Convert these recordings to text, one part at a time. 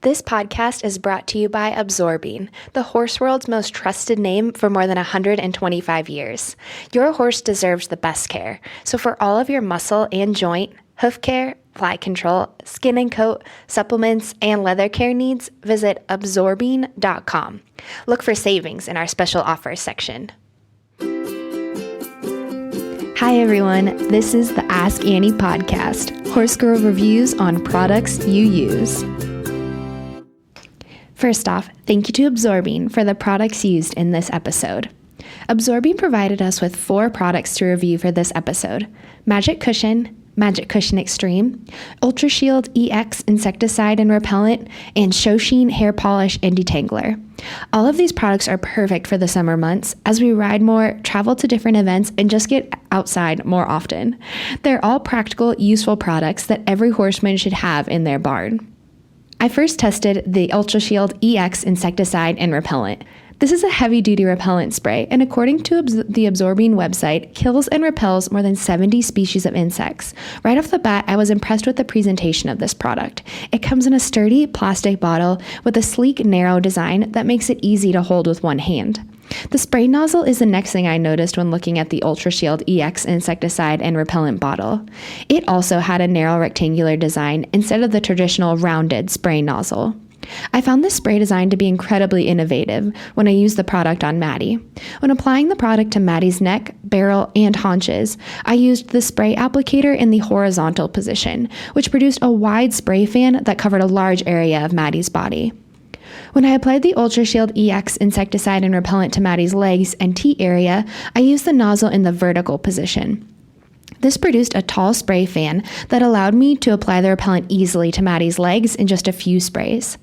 This podcast is brought to you by Absorbine, the horse world's most trusted name for more than 125 years. Your horse deserves the best care, so for all of your muscle and joint, hoof care, fly control, skin and coat, supplements, and leather care needs, visit Absorbine.com. Look for savings in our special offers section. Hi everyone, this is the Ask Annie podcast, horse girl reviews on products you use. First off, thank you to Absorbine for the products used in this episode. Absorbine provided us with 4 products to review for this episode: Magic Cushion Xtreme, UltraShield EX Insecticide and Repellent, and ShowSheen Hair Polish Detangler. All of these products are perfect for the summer months as we ride more, travel to different events, and just get outside more often. They're all practical, useful products that every horseman should have in their barn. I first tested the UltraShield EX Insecticide and Repellent. This is a heavy-duty repellent spray, and according to the Absorbine website, kills and repels more than 70 species of insects. Right off the bat, I was impressed with the presentation of this product. It comes in a sturdy plastic bottle with a sleek, narrow design that makes it easy to hold with one hand. The spray nozzle is the next thing I noticed when looking at the UltraShield EX Insecticide and Repellent bottle. It also had a narrow rectangular design instead of the traditional rounded spray nozzle. I found this spray design to be incredibly innovative when I used the product on Maddie. When applying the product to Maddie's neck, barrel, and haunches, I used the spray applicator in the horizontal position, which produced a wide spray fan that covered a large area of Maddie's body. When I applied the UltraShield EX Insecticide and Repellent to Maddie's legs and teat area, I used the nozzle in the vertical position. This produced a tall spray fan that allowed me to apply the repellent easily to Maddie's legs in just a few sprays.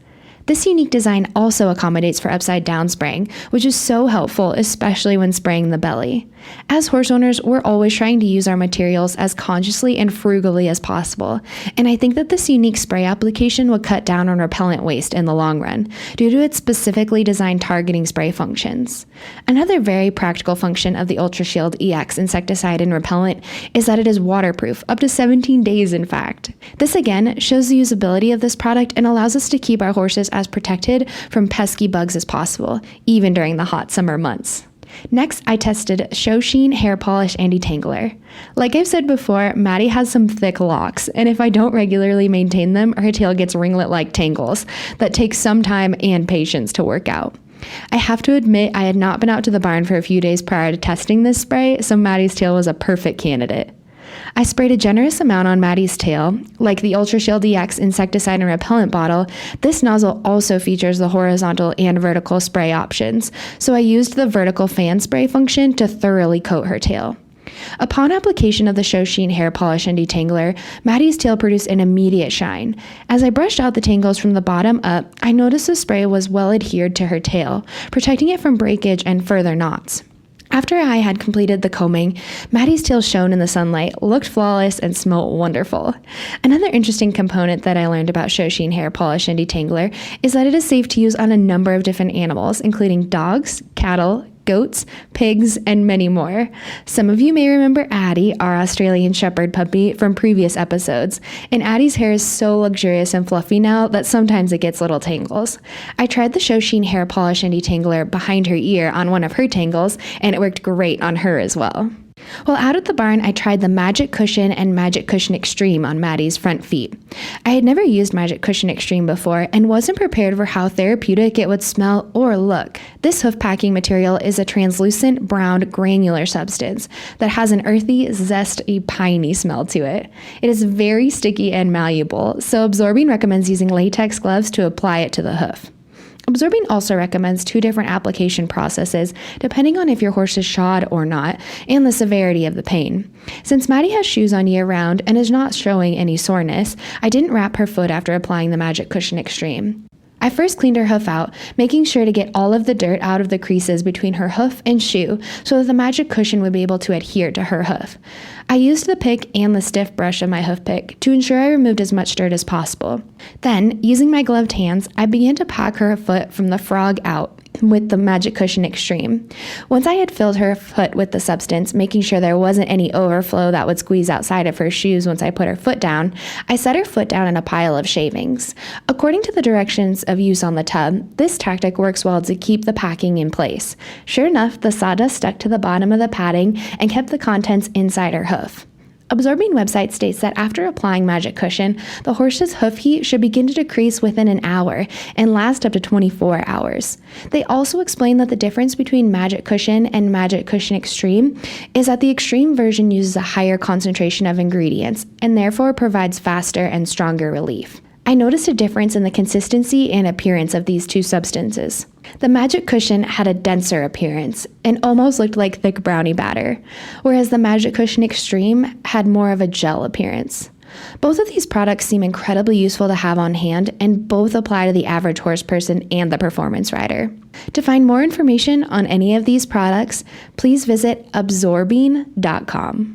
This unique design also accommodates for upside down spraying, which is so helpful, especially when spraying the belly. As horse owners, we're always trying to use our materials as consciously and frugally as possible, and I think that this unique spray application would cut down on repellent waste in the long run, due to its specifically designed targeting spray functions. Another very practical function of the UltraShield EX Insecticide and Repellent is that it is waterproof, up to 17 days in fact. This again shows the usability of this product and allows us to keep our horses as protected from pesky bugs as possible, even during the hot summer months. Next, I tested ShowSheen Hair Polish Detangler. Like I've said before, Maddie has some thick locks, and if I don't regularly maintain them, her tail gets ringlet-like tangles that take some time and patience to work out. I have to admit I had not been out to the barn for a few days prior to testing this spray, so Maddie's tail was a perfect candidate. I sprayed a generous amount on Maddie's tail. Like the UltraShield EX Insecticide and Repellent bottle, this nozzle also features the horizontal and vertical spray options, so I used the vertical fan spray function to thoroughly coat her tail. Upon application of the ShowSheen Hair Polish Detangler, Maddie's tail produced an immediate shine. As I brushed out the tangles from the bottom up, I noticed the spray was well adhered to her tail, protecting it from breakage and further knots. After I had completed the combing, Maddie's tail shone in the sunlight, looked flawless, and smelled wonderful. Another interesting component that I learned about ShowSheen Hair Polish Detangler is that it is safe to use on a number of different animals, including dogs, cattle, goats, pigs, and many more. Some of you may remember Addie, our Australian Shepherd puppy, from previous episodes, and Addie's hair is so luxurious and fluffy now that sometimes it gets little tangles. I tried the ShowSheen Hair Polish Detangler behind her ear on one of her tangles, and it worked great on her as well. While out at the barn, I tried the Magic Cushion and Magic Cushion Xtreme on Maddie's front feet. I had never used Magic Cushion Xtreme before and wasn't prepared for how therapeutic it would smell or look. This hoof packing material is a translucent, brown, granular substance that has an earthy, zesty, piney smell to it. It is very sticky and malleable, so Absorbine recommends using latex gloves to apply it to the hoof. Absorbine also recommends 2 different application processes depending on if your horse is shod or not and the severity of the pain. Since Maddie has shoes on year-round and is not showing any soreness, I didn't wrap her foot after applying the Magic Cushion Xtreme. I first cleaned her hoof out, making sure to get all of the dirt out of the creases between her hoof and shoe so that the Magic Cushion would be able to adhere to her hoof. I used the pick and the stiff brush of my hoof pick to ensure I removed as much dirt as possible. Then, using my gloved hands, I began to pack her foot from the frog out with the Magic Cushion Xtreme. Once I had filled her foot with the substance, making sure there wasn't any overflow that would squeeze outside of her shoes once I put her foot down, I set her foot down in a pile of shavings. According to the directions of use on the tub, this tactic works well to keep the packing in place. Sure enough, the sawdust stuck to the bottom of the padding and kept the contents inside her hoof. Absorbine website states that after applying Magic Cushion, the horse's hoof heat should begin to decrease within an hour and last up to 24 hours. They also explain that the difference between Magic Cushion and Magic Cushion Xtreme is that the Xtreme version uses a higher concentration of ingredients and therefore provides faster and stronger relief. I noticed a difference in the consistency and appearance of these two substances. The Magic Cushion had a denser appearance and almost looked like thick brownie batter, whereas the Magic Cushion Xtreme had more of a gel appearance. Both of these products seem incredibly useful to have on hand, and both apply to the average horse person and the performance rider. To find more information on any of these products, please visit absorbine.com.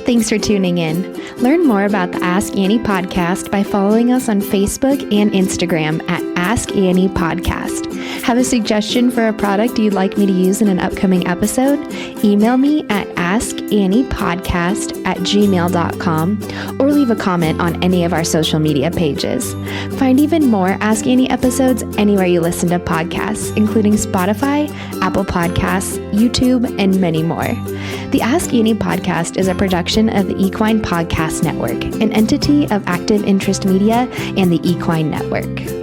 Thanks for tuning in. Learn more about the Ask Annie podcast by following us on Facebook and Instagram at Ask Annie Podcast. Have a suggestion for a product you'd like me to use in an upcoming episode? Email me at askanniepodcast@gmail.com or leave a comment on any of our social media pages. Find even more Ask Annie episodes anywhere you listen to podcasts, including Spotify, Apple Podcasts, YouTube, and many more. The Ask Annie podcast is a production of the Equine Podcast Network, an entity of Active Interest Media and the Equine Network.